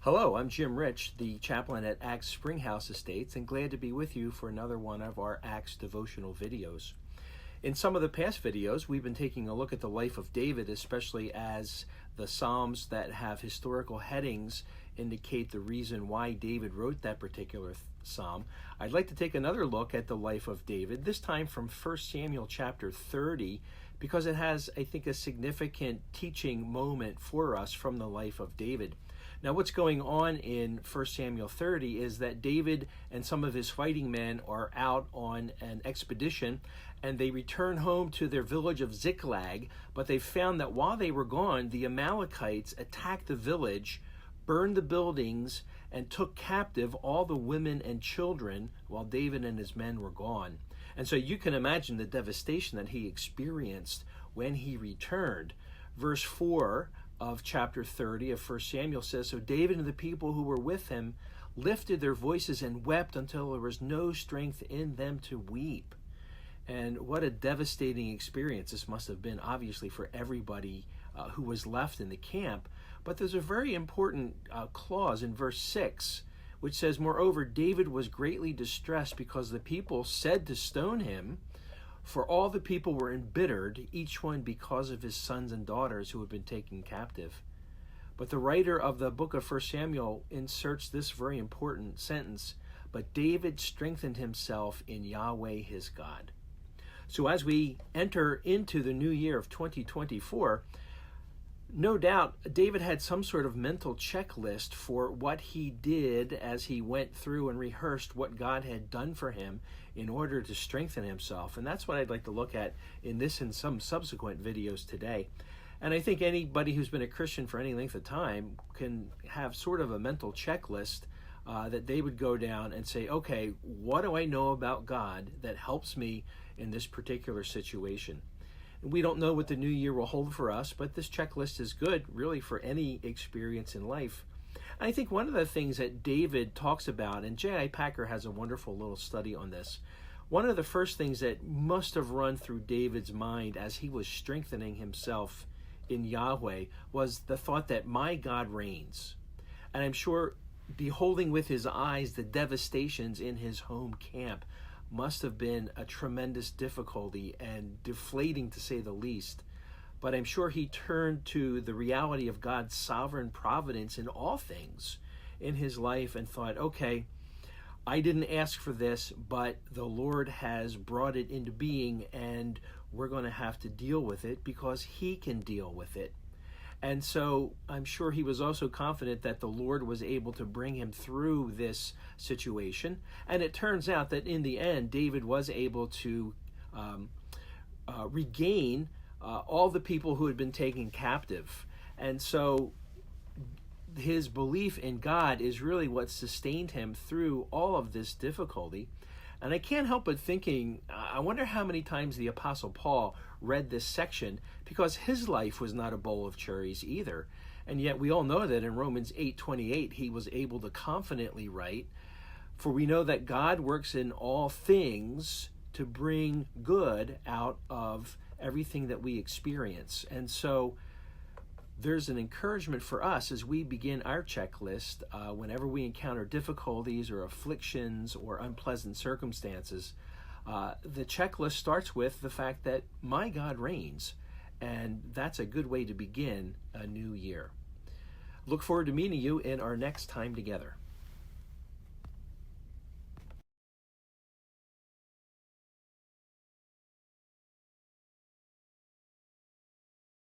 Hello, I'm Jim Rich, the chaplain at Acts Springhouse Estates, and glad to be with you for another one of our Acts devotional videos. In some of the past videos, we've been taking a look at the life of David, especially as the Psalms that have historical headings indicate the reason why David wrote that particular psalm. I'd like to take another look at the life of David, this time from 1 Samuel chapter 30, because it has, I think, a significant teaching moment for us from the life of David. Now, what's going on in 1 Samuel 30 is that David and some of his fighting men are out on an expedition, and they return home to their village of Ziklag, but they found that while they were gone, the Amalekites attacked the village, burned the buildings, and took captive all the women and children while David and his men were gone. And so you can imagine the devastation that he experienced when he returned. Verse 4 of chapter 30 of 1 Samuel says, "So David and the people who were with him lifted their voices and wept until there was no strength in them to weep." And what a devastating experience this must have been, obviously, for everybody who was left in the camp. But there's a very important clause in verse 6, which says, "Moreover, David was greatly distressed because the people said to stone him, for all the people were embittered, each one because of his sons and daughters who had been taken captive." But the writer of the book of 1 Samuel inserts this very important sentence, "But David strengthened himself in Yahweh his God." So as we enter into the new year of 2024, no doubt David had some sort of mental checklist for what he did as he went through and rehearsed what God had done for him in order to strengthen himself. And that's what I'd like to look at in this and some subsequent videos today. And I think anybody who's been a Christian for any length of time can have sort of a mental checklist that they would go down and say, okay, what do I know about God that helps me in this particular situation? We don't know what the new year will hold for us, but this checklist is good, really, for any experience in life. I think one of the things that David talks about, and J.I. Packer has a wonderful little study on this, one of the first things that must have run through David's mind as he was strengthening himself in Yahweh was the thought that my God reigns. And I'm sure beholding with his eyes the devastations in his home camp must have been a tremendous difficulty and deflating, to say the least. But I'm sure he turned to the reality of God's sovereign providence in all things in his life and thought, okay, I didn't ask for this, but the Lord has brought it into being, and we're going to have to deal with it because he can deal with it. And so I'm sure he was also confident that the Lord was able to bring him through this situation. And it turns out that in the end, David was able to regain all the people who had been taken captive. And so his belief in God is really what sustained him through all of this difficulty. And I can't help but thinking, I wonder how many times the Apostle Paul read this section, because his life was not a bowl of cherries either. And yet we all know that in Romans 8:28, he was able to confidently write, "For we know that God works in all things to bring good out of everything that we experience." And so there's an encouragement for us as we begin our checklist whenever we encounter difficulties or afflictions or unpleasant circumstances. The checklist starts with the fact that my God reigns, and that's a good way to begin a new year. Look forward to meeting you in our next time together.